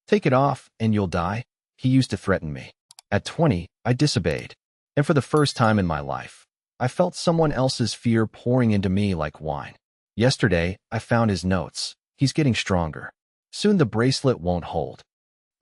Take it off and you'll die, he used to threaten me. At 20, I disobeyed. And for the first time in my life, I felt someone else's fear pouring into me like wine. Yesterday, I found his notes. He's getting stronger. Soon the bracelet won't hold.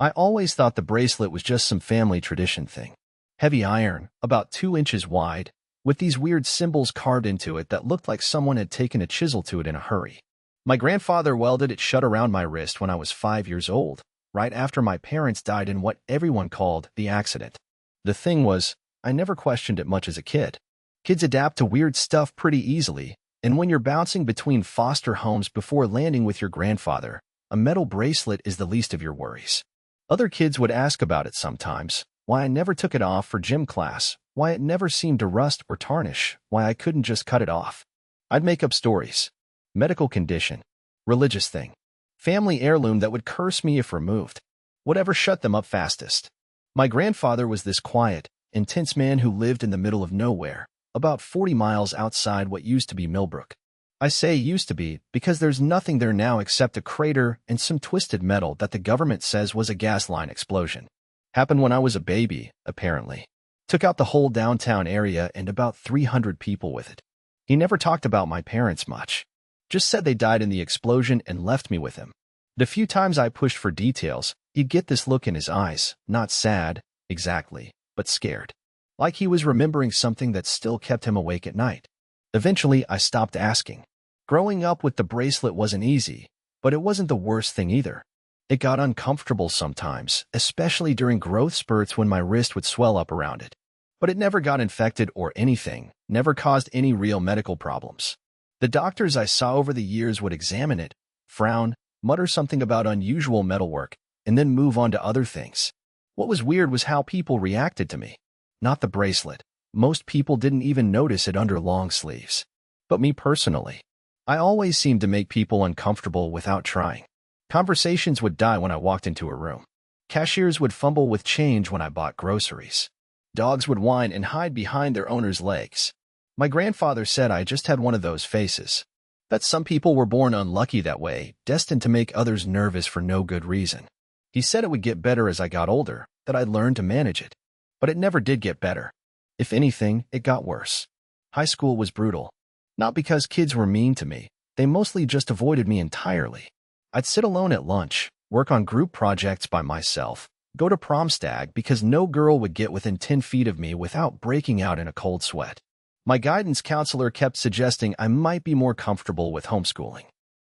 I always thought the bracelet was just some family tradition thing. Heavy iron, about 2 inches wide, with these weird symbols carved into it that looked like someone had taken a chisel to it in a hurry. My grandfather welded it shut around my wrist when I was 5 years old, right after my parents died in what everyone called the accident. The thing was, I never questioned it much as a kid. Kids adapt to weird stuff pretty easily, and when you're bouncing between foster homes before landing with your grandfather, a metal bracelet is the least of your worries. Other kids would ask about it sometimes, why I never took it off for gym class, why it never seemed to rust or tarnish, why I couldn't just cut it off. I'd make up stories. Medical condition, religious thing, family heirloom that would curse me if removed. Whatever shut them up fastest. My grandfather was this quiet, intense man who lived in the middle of nowhere, about 40 miles outside what used to be Millbrook. I say used to be because there's nothing there now except a crater and some twisted metal that the government says was a gas line explosion. Happened when I was a baby, apparently. Took out the whole downtown area and about 300 people with it. He never talked about my parents much. Just said they died in the explosion and left me with him. The few times I pushed for details, he'd get this look in his eyes, not sad, exactly, but scared. Like he was remembering something that still kept him awake at night. Eventually, I stopped asking. Growing up with the bracelet wasn't easy, but it wasn't the worst thing either. It got uncomfortable sometimes, especially during growth spurts when my wrist would swell up around it. But it never got infected or anything, never caused any real medical problems. The doctors I saw over the years would examine it, frown, mutter something about unusual metalwork, and then move on to other things. What was weird was how people reacted to me. Not the bracelet. Most people didn't even notice it under long sleeves. But me personally, I always seemed to make people uncomfortable without trying. Conversations would die when I walked into a room. Cashiers would fumble with change when I bought groceries. Dogs would whine and hide behind their owner's legs. My grandfather said I just had one of those faces. That some people were born unlucky that way, destined to make others nervous for no good reason. He said it would get better as I got older, that I'd learn to manage it. But it never did get better. If anything, it got worse. High school was brutal. Not because kids were mean to me, they mostly just avoided me entirely. I'd sit alone at lunch, work on group projects by myself, go to prom stag because no girl would get within 10 feet of me without breaking out in a cold sweat. My guidance counselor kept suggesting I might be more comfortable with homeschooling.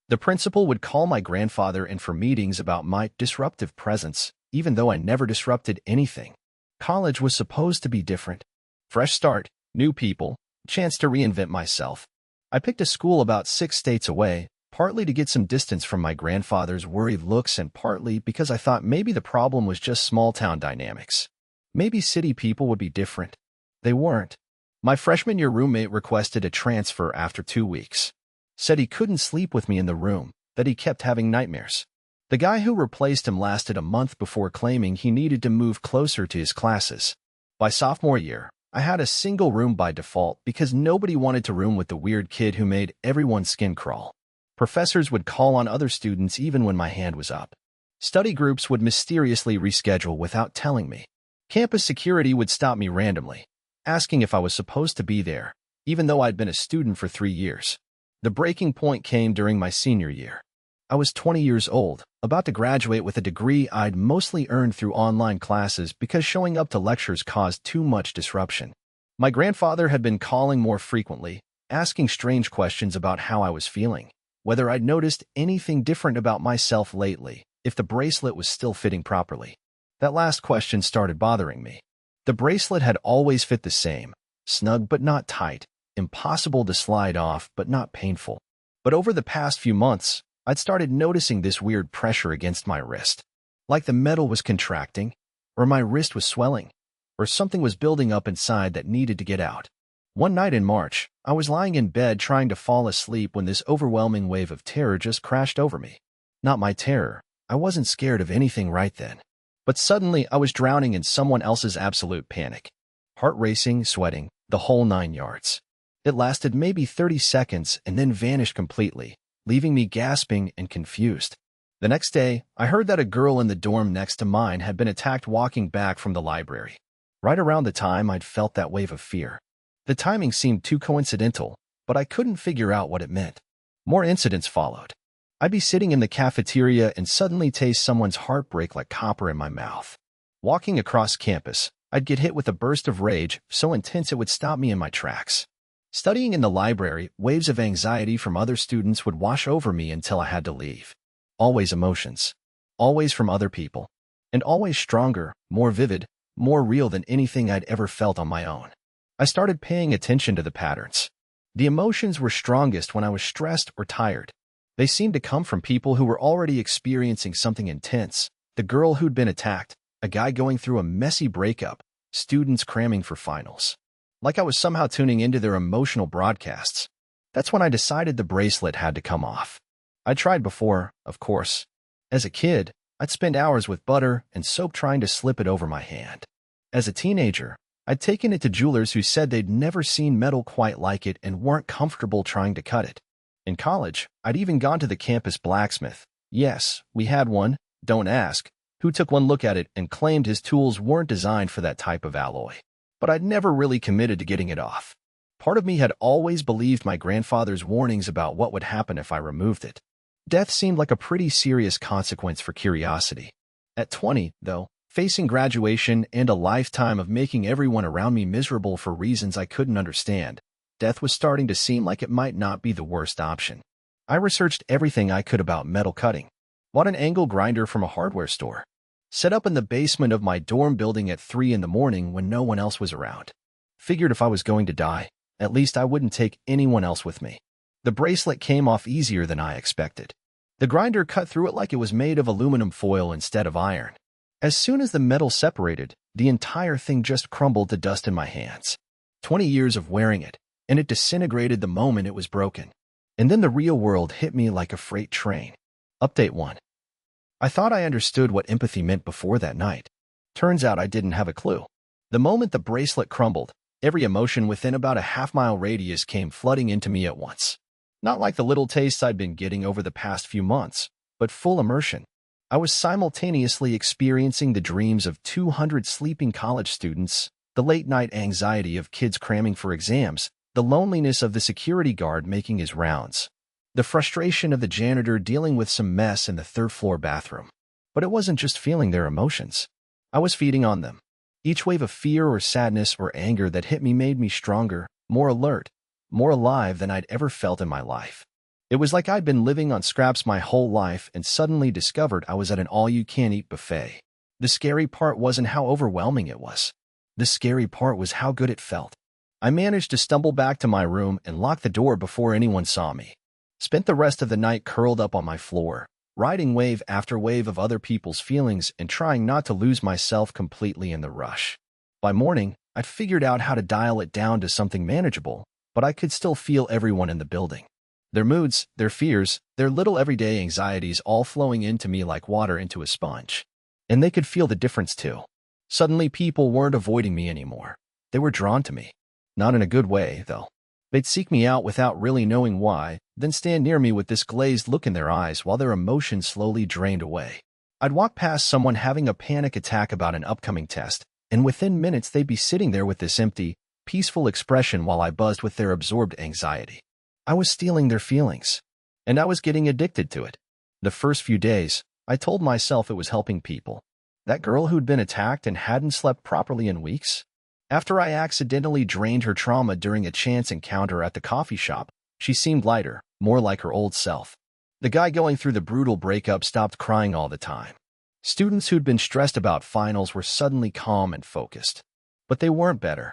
The principal would call my grandfather in for meetings about my disruptive presence, even though I never disrupted anything. College was supposed to be different. Fresh start, new people, chance to reinvent myself. I picked a school about 6 states away, partly to get some distance from my grandfather's worried looks and partly because I thought maybe the problem was just small-town dynamics. Maybe city people would be different. They weren't. My freshman year roommate requested a transfer after 2 weeks. Said he couldn't sleep with me in the room, that he kept having nightmares. The guy who replaced him lasted a month before claiming he needed to move closer to his classes. By sophomore year, I had a single room by default because nobody wanted to room with the weird kid who made everyone's skin crawl. Professors would call on other students even when my hand was up. Study groups would mysteriously reschedule without telling me. Campus security would stop me randomly, asking if I was supposed to be there, even though I'd been a student for 3 years. The breaking point came during my senior year. I was 20 years old, about to graduate with a degree I'd mostly earned through online classes because showing up to lectures caused too much disruption. My grandfather had been calling more frequently, asking strange questions about how I was feeling, whether I'd noticed anything different about myself lately, if the bracelet was still fitting properly. That last question started bothering me. The bracelet had always fit the same, snug but not tight, impossible to slide off but not painful. But over the past few months, I'd started noticing this weird pressure against my wrist. Like the metal was contracting, or my wrist was swelling, or something was building up inside that needed to get out. One night in March, I was lying in bed trying to fall asleep when this overwhelming wave of terror just crashed over me. Not my terror. I wasn't scared of anything right then. But suddenly I was drowning in someone else's absolute panic. Heart racing, sweating, the whole 9 yards. It lasted maybe 30 seconds and then vanished completely, leaving me gasping and confused. The next day, I heard that a girl in the dorm next to mine had been attacked walking back from the library. Right around the time I'd felt that wave of fear. The timing seemed too coincidental, but I couldn't figure out what it meant. More incidents followed. I'd be sitting in the cafeteria and suddenly taste someone's heartbreak like copper in my mouth. Walking across campus, I'd get hit with a burst of rage so intense it would stop me in my tracks. Studying in the library, waves of anxiety from other students would wash over me until I had to leave. Always emotions. Always from other people. And always stronger, more vivid, more real than anything I'd ever felt on my own. I started paying attention to the patterns. The emotions were strongest when I was stressed or tired. They seemed to come from people who were already experiencing something intense. The girl who'd been attacked, a guy going through a messy breakup, students cramming for finals. Like I was somehow tuning into their emotional broadcasts. That's when I decided the bracelet had to come off. I tried before, of course. As a kid, I'd spend hours with butter and soap trying to slip it over my hand. As a teenager, I'd taken it to jewelers who said they'd never seen metal quite like it and weren't comfortable trying to cut it. In college, I'd even gone to the campus blacksmith. Yes, we had one, don't ask, who took one look at it and claimed his tools weren't designed for that type of alloy. But I'd never really committed to getting it off. Part of me had always believed my grandfather's warnings about what would happen if I removed it. Death seemed like a pretty serious consequence for curiosity. At 20, though, facing graduation and a lifetime of making everyone around me miserable for reasons I couldn't understand, death was starting to seem like it might not be the worst option. I researched everything I could about metal cutting. Bought an angle grinder from a hardware store. Set up in the basement of my dorm building at 3 in the morning when no one else was around. Figured if I was going to die, at least I wouldn't take anyone else with me. The bracelet came off easier than I expected. The grinder cut through it like it was made of aluminum foil instead of iron. As soon as the metal separated, the entire thing just crumbled to dust in my hands. 20 years of wearing it, and it disintegrated the moment it was broken. And then the real world hit me like a freight train. Update 1. I thought I understood what empathy meant before that night. Turns out I didn't have a clue. The moment the bracelet crumbled, every emotion within about a half-mile radius came flooding into me at once. Not like the little tastes I'd been getting over the past few months, but full immersion. I was simultaneously experiencing the dreams of 200 sleeping college students, the late-night anxiety of kids cramming for exams, the loneliness of the security guard making his rounds, the frustration of the janitor dealing with some mess in the third-floor bathroom. But it wasn't just feeling their emotions. I was feeding on them. Each wave of fear or sadness or anger that hit me made me stronger, more alert, more alive than I'd ever felt in my life. It was like I'd been living on scraps my whole life and suddenly discovered I was at an all-you-can-eat buffet. The scary part wasn't how overwhelming it was. The scary part was how good it felt. I managed to stumble back to my room and lock the door before anyone saw me. Spent the rest of the night curled up on my floor, riding wave after wave of other people's feelings and trying not to lose myself completely in the rush. By morning, I'd figured out how to dial it down to something manageable, but I could still feel everyone in the building. Their moods, their fears, their little everyday anxieties all flowing into me like water into a sponge. And they could feel the difference too. Suddenly people weren't avoiding me anymore. They were drawn to me. Not in a good way, though. They'd seek me out without really knowing why, then stand near me with this glazed look in their eyes while their emotions slowly drained away. I'd walk past someone having a panic attack about an upcoming test, and within minutes they'd be sitting there with this empty, peaceful expression while I buzzed with their absorbed anxiety. I was stealing their feelings, and I was getting addicted to it. The first few days, I told myself it was helping people. That girl who'd been attacked and hadn't slept properly in weeks? After I accidentally drained her trauma during a chance encounter at the coffee shop, she seemed lighter, more like her old self. The guy going through the brutal breakup stopped crying all the time. Students who'd been stressed about finals were suddenly calm and focused. But they weren't better.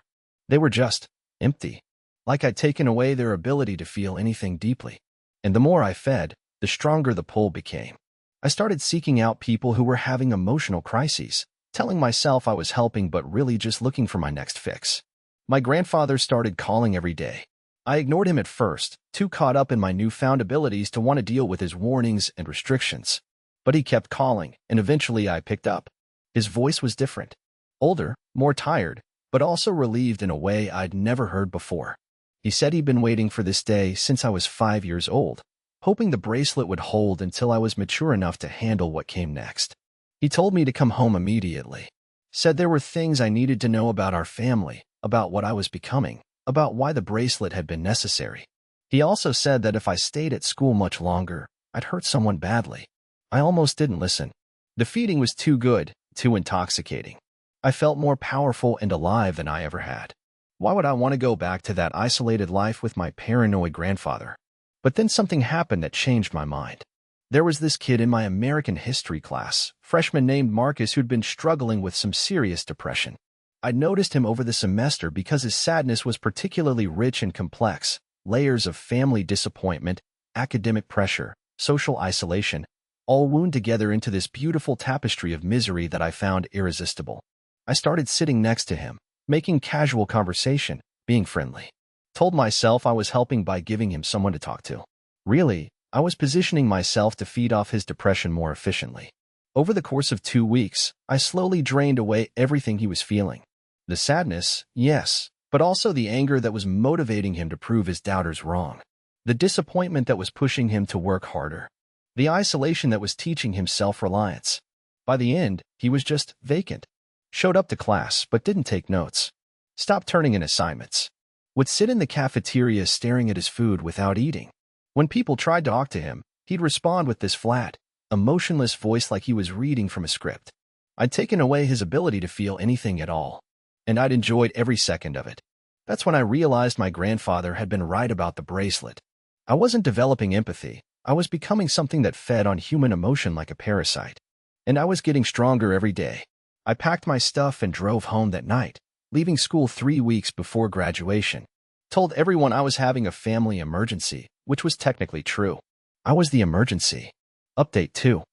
They were just empty. Like I'd taken away their ability to feel anything deeply. And the more I fed, the stronger the pull became. I started seeking out people who were having emotional crises, telling myself I was helping but really just looking for my next fix. My grandfather started calling every day. I ignored him at first, too caught up in my newfound abilities to want to deal with his warnings and restrictions. But he kept calling, and eventually I picked up. His voice was different. Older, more tired, but also relieved in a way I'd never heard before. He said he'd been waiting for this day since I was 5 years old. hoping the bracelet would hold until I was mature enough to handle what came next. He told me to come home immediately, said there were things I needed to know about our family, about what I was becoming, about why the bracelet had been necessary. He also said that if I stayed at school much longer, I'd hurt someone badly. I almost didn't listen. The feeding was too good, too intoxicating. I felt more powerful and alive than I ever had. Why would I want to go back to that isolated life with my paranoid grandfather? But then something happened that changed my mind. There was this kid in my American history class, freshman named Marcus, who'd been struggling with some serious depression. I'd noticed him over the semester because his sadness was particularly rich and complex, layers of family disappointment, academic pressure, social isolation, all wound together into this beautiful tapestry of misery that I found irresistible. I started sitting next to him, making casual conversation, being friendly. Told myself I was helping by giving him someone to talk to. Really, I was positioning myself to feed off his depression more efficiently. Over the course of 2 weeks, I slowly drained away everything he was feeling. The sadness, yes, but also the anger that was motivating him to prove his doubters wrong. The disappointment that was pushing him to work harder. The isolation that was teaching him self-reliance. By the end, he was just vacant. Showed up to class, but didn't take notes. Stopped turning in assignments. Would sit in the cafeteria staring at his food without eating. When people tried to talk to him, he'd respond with this flat, emotionless voice like he was reading from a script. I'd taken away his ability to feel anything at all, and I'd enjoyed every second of it. That's when I realized my grandfather had been right about the bracelet. I wasn't developing empathy. I was becoming something that fed on human emotion like a parasite. And I was getting stronger every day. I packed my stuff and drove home that night, leaving school 3 weeks before graduation. Told everyone I was having a family emergency, which was technically true. I was the emergency. Update 2.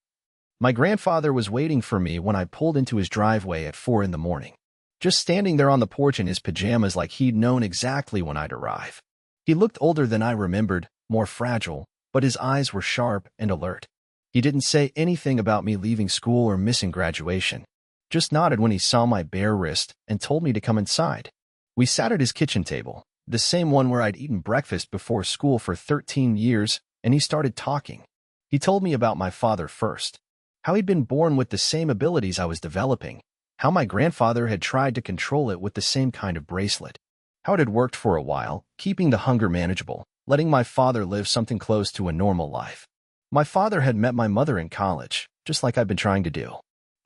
My grandfather was waiting for me when I pulled into his driveway at 4 in the morning. Just standing there on the porch in his pajamas like he'd known exactly when I'd arrive. He looked older than I remembered, more fragile, but his eyes were sharp and alert. He didn't say anything about me leaving school or missing graduation. Just nodded when he saw my bare wrist and told me to come inside. We sat at his kitchen table, the same one where I'd eaten breakfast before school for 13 years, and he started talking. He told me about my father first, how he'd been born with the same abilities I was developing, how my grandfather had tried to control it with the same kind of bracelet, how it had worked for a while, keeping the hunger manageable, letting my father live something close to a normal life. My father had met my mother in college, just like I'd been trying to do.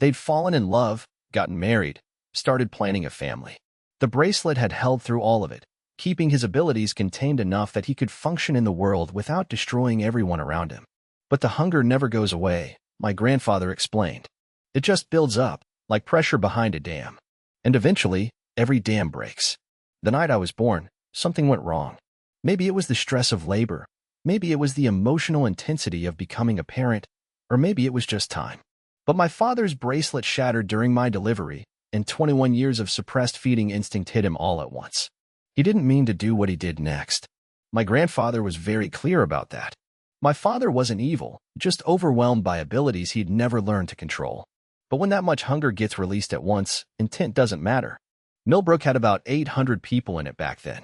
They'd fallen in love, gotten married, started planning a family. The bracelet had held through all of it, keeping his abilities contained enough that he could function in the world without destroying everyone around him. But the hunger never goes away, my grandfather explained. It just builds up, like pressure behind a dam. And eventually, every dam breaks. The night I was born, something went wrong. Maybe it was the stress of labor. Maybe it was the emotional intensity of becoming a parent. Or maybe it was just time. But my father's bracelet shattered during my delivery, and 21 years of suppressed feeding instinct hit him all at once. He didn't mean to do what he did next. My grandfather was very clear about that. My father wasn't evil, just overwhelmed by abilities he'd never learned to control. But when that much hunger gets released at once, intent doesn't matter. Millbrook had about 800 people in it back then.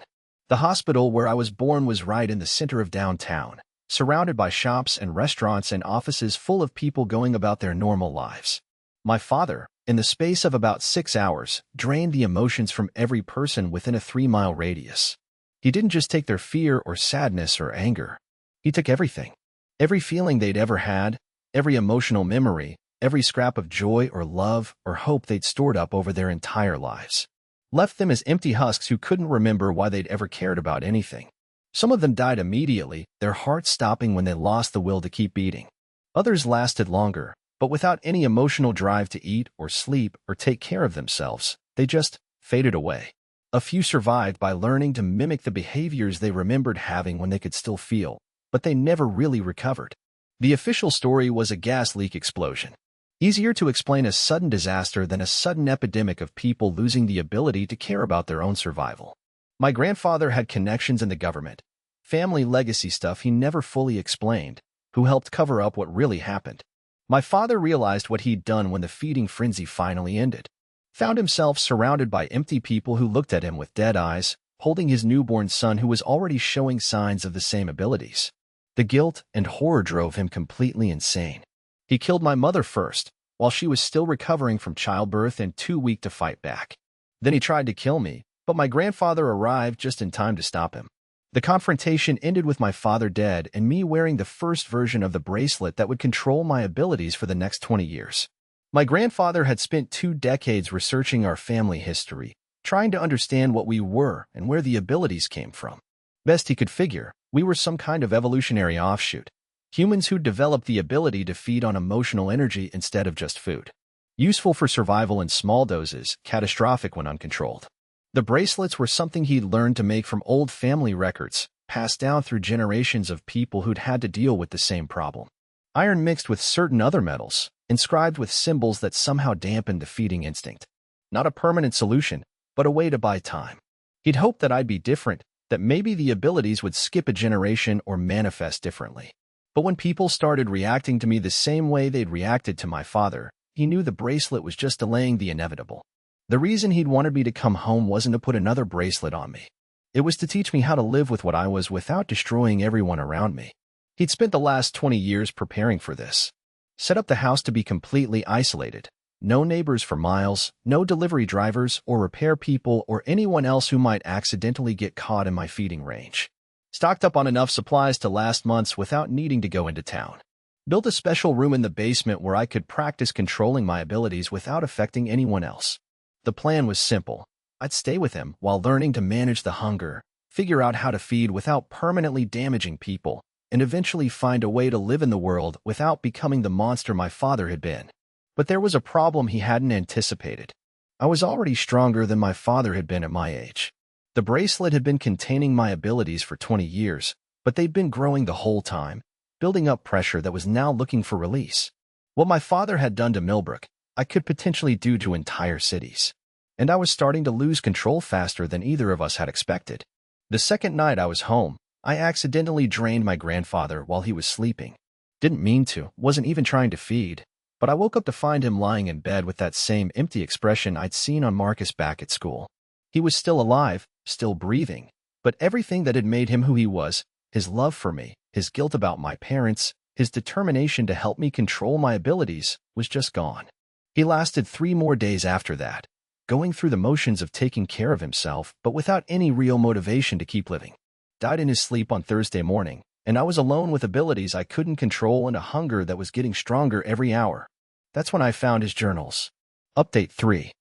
The hospital where I was born was right in the center of downtown, surrounded by shops and restaurants and offices full of people going about their normal lives. My father, in the space of about 6 hours, drained the emotions from every person within a 3-mile radius. He didn't just take their fear or sadness or anger. He took everything. Every feeling they'd ever had, every emotional memory, every scrap of joy or love or hope they'd stored up over their entire lives. Left them as empty husks who couldn't remember why they'd ever cared about anything. Some of them died immediately, their hearts stopping when they lost the will to keep beating. Others lasted longer, but without any emotional drive to eat or sleep or take care of themselves, they just faded away. A few survived by learning to mimic the behaviors they remembered having when they could still feel, but they never really recovered. The official story was a gas leak explosion. Easier to explain a sudden disaster than a sudden epidemic of people losing the ability to care about their own survival. My grandfather had connections in the government, family legacy stuff he never fully explained, who helped cover up what really happened. My father realized what he'd done when the feeding frenzy finally ended. Found himself surrounded by empty people who looked at him with dead eyes, holding his newborn son who was already showing signs of the same abilities. The guilt and horror drove him completely insane. He killed my mother first, while she was still recovering from childbirth and too weak to fight back. Then he tried to kill me, but my grandfather arrived just in time to stop him. The confrontation ended with my father dead and me wearing the first version of the bracelet that would control my abilities for the next 20 years. My grandfather had spent 2 decades researching our family history, trying to understand what we were and where the abilities came from. Best he could figure, we were some kind of evolutionary offshoot, humans who developed the ability to feed on emotional energy instead of just food. Useful for survival in small doses, catastrophic when uncontrolled. The bracelets were something he'd learned to make from old family records, passed down through generations of people who'd had to deal with the same problem. Iron mixed with certain other metals, inscribed with symbols that somehow dampened the feeding instinct. Not a permanent solution, but a way to buy time. He'd hoped that I'd be different, that maybe the abilities would skip a generation or manifest differently. But when people started reacting to me the same way they'd reacted to my father, he knew the bracelet was just delaying the inevitable. The reason he'd wanted me to come home wasn't to put another bracelet on me. It was to teach me how to live with what I was without destroying everyone around me. He'd spent the last 20 years preparing for this. Set up the house to be completely isolated. No neighbors for miles, no delivery drivers or repair people or anyone else who might accidentally get caught in my feeding range. Stocked up on enough supplies to last months without needing to go into town. Built a special room in the basement where I could practice controlling my abilities without affecting anyone else. The plan was simple. I'd stay with him while learning to manage the hunger, figure out how to feed without permanently damaging people, and eventually find a way to live in the world without becoming the monster my father had been. But there was a problem he hadn't anticipated. I was already stronger than my father had been at my age. The bracelet had been containing my abilities for 20 years, but they'd been growing the whole time, building up pressure that was now looking for release. What my father had done to Millbrook, I could potentially do to entire cities. And I was starting to lose control faster than either of us had expected. The second night I was home, I accidentally drained my grandfather while he was sleeping. Didn't mean to, wasn't even trying to feed, but I woke up to find him lying in bed with that same empty expression I'd seen on Marcus back at school. He was still alive, still breathing, but everything that had made him who he was, his love for me, his guilt about my parents, his determination to help me control my abilities, was just gone. He lasted 3 more days after that, going through the motions of taking care of himself, but without any real motivation to keep living. Died in his sleep on Thursday morning, and I was alone with abilities I couldn't control and a hunger that was getting stronger every hour. That's when I found his journals. Update 3.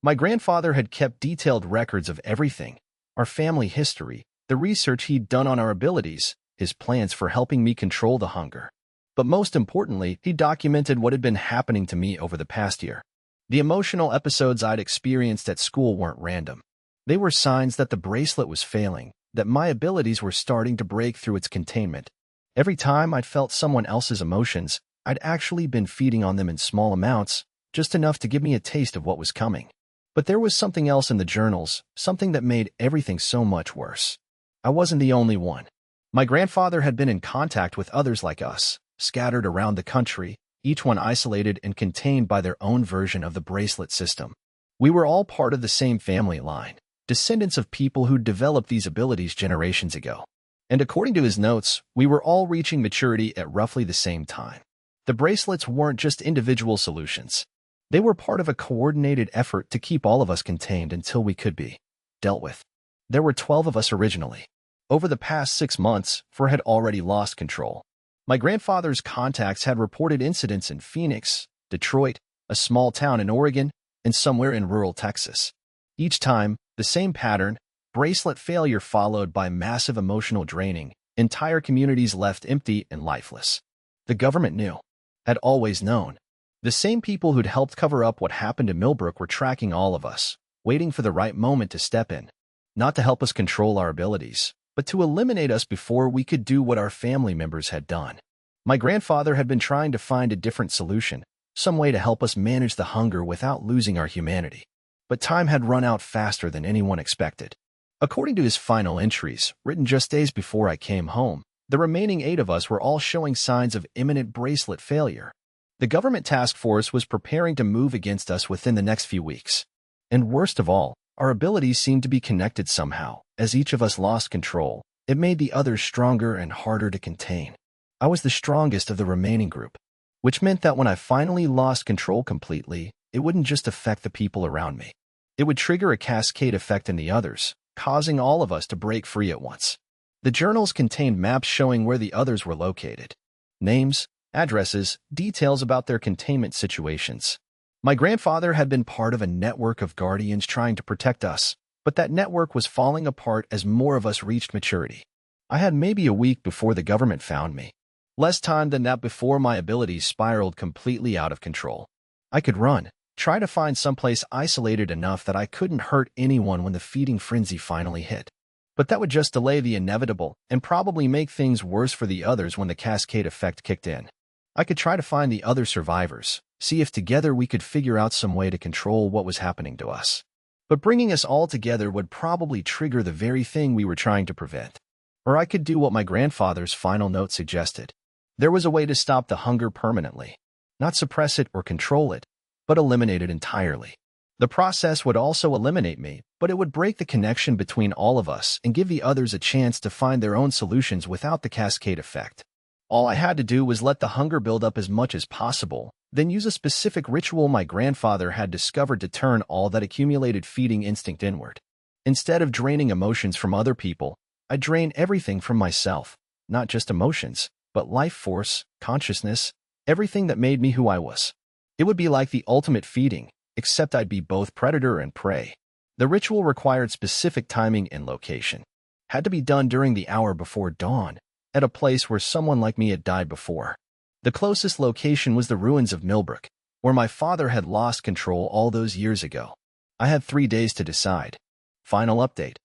My grandfather had kept detailed records of everything, our family history, the research he'd done on our abilities, his plans for helping me control the hunger. But most importantly, he documented what had been happening to me over the past year. The emotional episodes I'd experienced at school weren't random. They were signs that the bracelet was failing, that my abilities were starting to break through its containment. Every time I'd felt someone else's emotions, I'd actually been feeding on them in small amounts, just enough to give me a taste of what was coming. But there was something else in the journals, something that made everything so much worse. I wasn't the only one. My grandfather had been in contact with others like us, scattered around the country, each one isolated and contained by their own version of the bracelet system. We were all part of the same family line, descendants of people who developed these abilities generations ago. And according to his notes, we were all reaching maturity at roughly the same time. The bracelets weren't just individual solutions. They were part of a coordinated effort to keep all of us contained until we could be dealt with. There were 12 of us originally. Over the past 6 months, 4 had already lost control. My grandfather's contacts had reported incidents in Phoenix, Detroit, a small town in Oregon, and somewhere in rural Texas. Each time, the same pattern, bracelet failure followed by massive emotional draining, entire communities left empty and lifeless. The government knew, had always known. The same people who'd helped cover up what happened to Millbrook were tracking all of us, waiting for the right moment to step in, not to help us control our abilities, but to eliminate us before we could do what our family members had done. My grandfather had been trying to find a different solution, some way to help us manage the hunger without losing our humanity. But time had run out faster than anyone expected. According to his final entries, written just days before I came home, the remaining 8 of us were all showing signs of imminent bracelet failure. The government task force was preparing to move against us within the next few weeks. And worst of all, our abilities seemed to be connected somehow. As each of us lost control, It made the others stronger and harder to contain. I was the strongest of the remaining group, which meant that when I finally lost control completely, it wouldn't just affect the people around me. It would trigger a cascade effect in the others, causing all of us to break free at once. The journals contained maps showing where the others were located. Names, addresses, details about their containment situations. My grandfather had been part of a network of guardians trying to protect us, but that network was falling apart as more of us reached maturity. I had maybe a week before the government found me. Less time than that before my abilities spiraled completely out of control. I could run, try to find someplace isolated enough that I couldn't hurt anyone when the feeding frenzy finally hit. But that would just delay the inevitable and probably make things worse for the others when the cascade effect kicked in. I could try to find the other survivors, see if together we could figure out some way to control what was happening to us. But bringing us all together would probably trigger the very thing we were trying to prevent. Or I could do what my grandfather's final note suggested. There was a way to stop the hunger permanently. Not suppress it or control it, but eliminate it entirely. The process would also eliminate me, but it would break the connection between all of us and give the others a chance to find their own solutions without the cascade effect. All I had to do was let the hunger build up as much as possible, then use a specific ritual my grandfather had discovered to turn all that accumulated feeding instinct inward. Instead of draining emotions from other people, I drained everything from myself, not just emotions, but life force, consciousness, everything that made me who I was. It would be like the ultimate feeding, except I'd be both predator and prey. The ritual required specific timing and location. Had to be done during the hour before dawn, at a place where someone like me had died before. The closest location was the ruins of Millbrook, where my father had lost control all those years ago. I had 3 days to decide. Final update.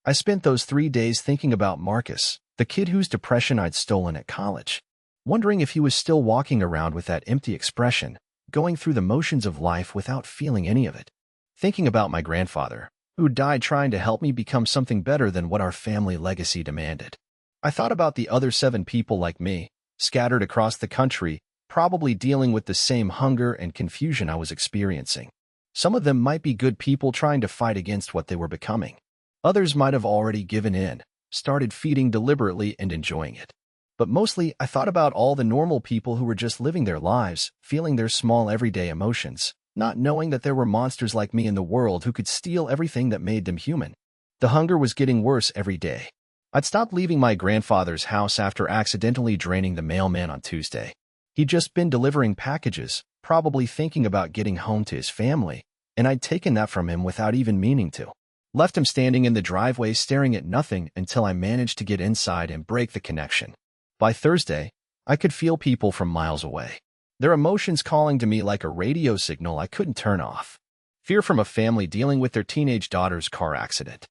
I spent those 3 days thinking about Marcus, the kid whose depression I'd stolen at college, wondering if he was still walking around with that empty expression, going through the motions of life without feeling any of it. Thinking about my grandfather, who died trying to help me become something better than what our family legacy demanded. I thought about the other 7 people like me, scattered across the country, probably dealing with the same hunger and confusion I was experiencing. Some of them might be good people trying to fight against what they were becoming. Others might have already given in, started feeding deliberately and enjoying it. But mostly, I thought about all the normal people who were just living their lives, feeling their small everyday emotions, not knowing that there were monsters like me in the world who could steal everything that made them human. The hunger was getting worse every day. I'd stopped leaving my grandfather's house after accidentally draining the mailman on Tuesday. He'd just been delivering packages, probably thinking about getting home to his family, and I'd taken that from him without even meaning to. Left him standing in the driveway staring at nothing until I managed to get inside and break the connection. By Thursday, I could feel people from miles away. Their emotions calling to me like a radio signal I couldn't turn off. Fear from a family dealing with their teenage daughter's car accident.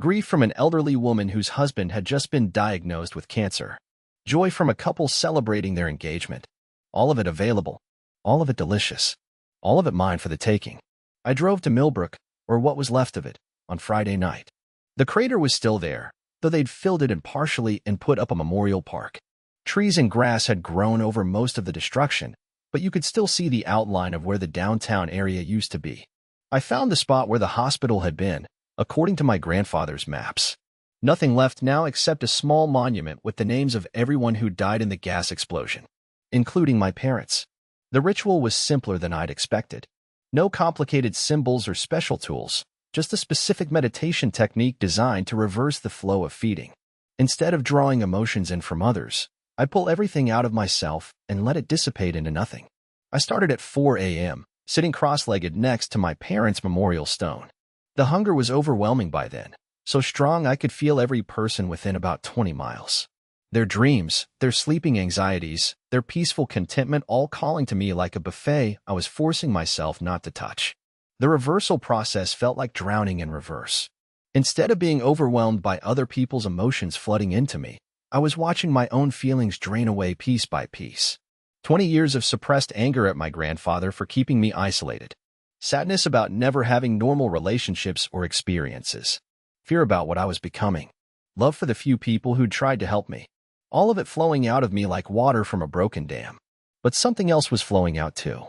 Grief from an elderly woman whose husband had just been diagnosed with cancer. Joy from a couple celebrating their engagement. All of it available. All of it delicious. All of it mine for the taking. I drove to Millbrook, or what was left of it, on Friday night. The crater was still there, though they'd filled it in partially and put up a memorial park. Trees and grass had grown over most of the destruction, but you could still see the outline of where the downtown area used to be. I found the spot where the hospital had been, according to my grandfather's maps. Nothing left now except a small monument with the names of everyone who died in the gas explosion, including my parents. The ritual was simpler than I'd expected. No complicated symbols or special tools, just a specific meditation technique designed to reverse the flow of feeding. Instead of drawing emotions in from others, I pull everything out of myself and let it dissipate into nothing. I started at 4 a.m., sitting cross-legged next to my parents' memorial stone. The hunger was overwhelming by then, so strong I could feel every person within about 20 miles. Their dreams, their sleeping anxieties, their peaceful contentment all calling to me like a buffet I was forcing myself not to touch. The reversal process felt like drowning in reverse. Instead of being overwhelmed by other people's emotions flooding into me, I was watching my own feelings drain away piece by piece. 20 years of suppressed anger at my grandfather for keeping me isolated. Sadness about never having normal relationships or experiences. Fear about what I was becoming. Love for the few people who'd tried to help me. All of it flowing out of me like water from a broken dam. But something else was flowing out too.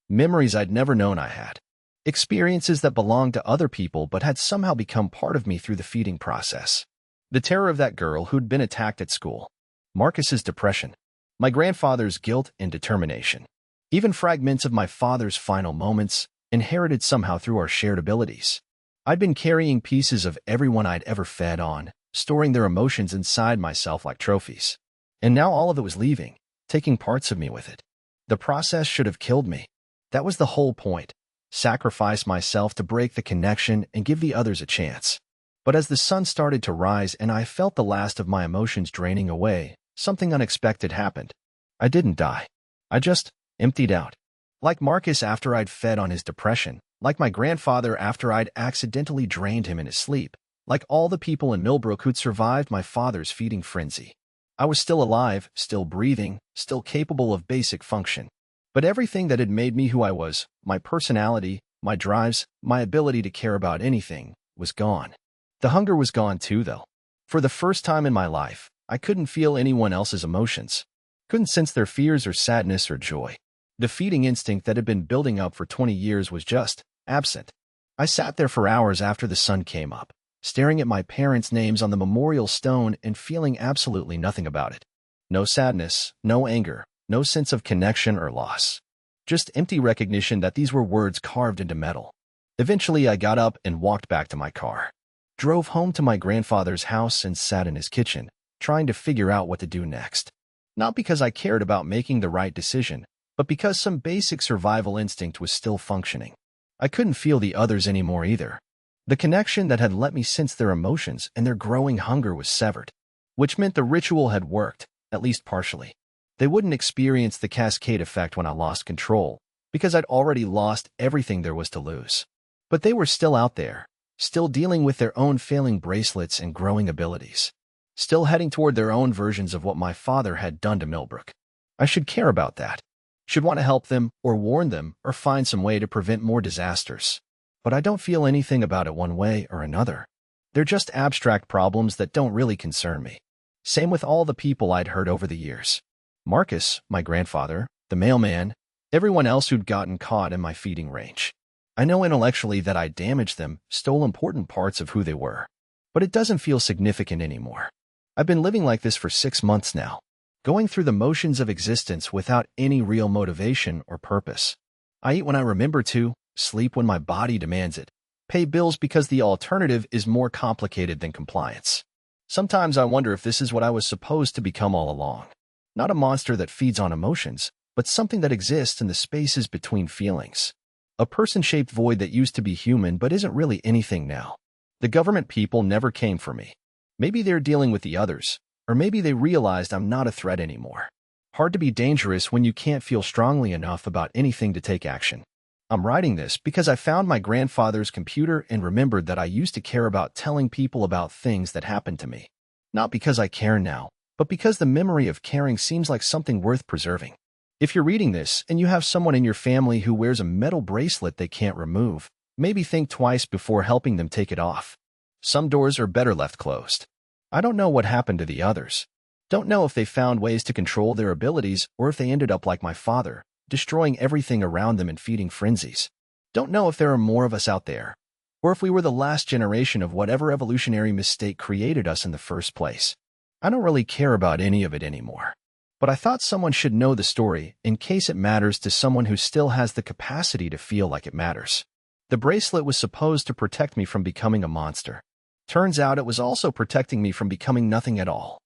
Memories I'd never known I had. Experiences that belonged to other people but had somehow become part of me through the feeding process. The terror of that girl who'd been attacked at school. Marcus's depression. My grandfather's guilt and determination. Even fragments of my father's final moments, inherited somehow through our shared abilities. I'd been carrying pieces of everyone I'd ever fed on, storing their emotions inside myself like trophies. And now all of it was leaving, taking parts of me with it. The process should have killed me. That was the whole point. Sacrifice myself to break the connection and give the others a chance. But as the sun started to rise and I felt the last of my emotions draining away, something unexpected happened. I didn't die. I just emptied out. Like Marcus after I'd fed on his depression, like my grandfather after I'd accidentally drained him in his sleep, like all the people in Millbrook who'd survived my father's feeding frenzy. I was still alive, still breathing, still capable of basic function. But everything that had made me who I was, my personality, my drives, my ability to care about anything, was gone. The hunger was gone too, though. For the first time in my life, I couldn't feel anyone else's emotions. Couldn't sense their fears or sadness or joy. The feeding instinct that had been building up for 20 years was just absent. I sat there for hours after the sun came up, staring at my parents' names on the memorial stone and feeling absolutely nothing about it. No sadness, no anger, no sense of connection or loss. Just empty recognition that these were words carved into metal. Eventually, I got up and walked back to my car. Drove home to my grandfather's house and sat in his kitchen, trying to figure out what to do next. Not because I cared about making the right decision, but because some basic survival instinct was still functioning. I couldn't feel the others anymore either. The connection that had let me sense their emotions and their growing hunger was severed, which meant the ritual had worked, at least partially. They wouldn't experience the cascade effect when I lost control, because I'd already lost everything there was to lose. But they were still out there, still dealing with their own failing bracelets and growing abilities, still heading toward their own versions of what my father had done to Millbrook. I should care about that. Should want to help them, or warn them, or find some way to prevent more disasters. But I don't feel anything about it one way or another. They're just abstract problems that don't really concern me. Same with all the people I'd heard over the years. Marcus, my grandfather, the mailman, everyone else who'd gotten caught in my feeding range. I know intellectually that I damaged them, stole important parts of who they were. But it doesn't feel significant anymore. I've been living like this for 6 months now, going through the motions of existence without any real motivation or purpose. I eat when I remember to, sleep when my body demands it, pay bills because the alternative is more complicated than compliance. Sometimes I wonder if this is what I was supposed to become all along. Not a monster that feeds on emotions, but something that exists in the spaces between feelings. A person-shaped void that used to be human but isn't really anything now. The government people never came for me. Maybe they're dealing with the others, or maybe they realized I'm not a threat anymore. Hard to be dangerous when you can't feel strongly enough about anything to take action. I'm writing this because I found my grandfather's computer and remembered that I used to care about telling people about things that happened to me. Not because I care now, but because the memory of caring seems like something worth preserving. If you're reading this and you have someone in your family who wears a metal bracelet they can't remove, maybe think twice before helping them take it off. Some doors are better left closed. I don't know what happened to the others. Don't know if they found ways to control their abilities or if they ended up like my father, destroying everything around them in feeding frenzies. Don't know if there are more of us out there, or if we were the last generation of whatever evolutionary mistake created us in the first place. I don't really care about any of it anymore. But I thought someone should know the story in case it matters to someone who still has the capacity to feel like it matters. The bracelet was supposed to protect me from becoming a monster. Turns out it was also protecting me from becoming nothing at all.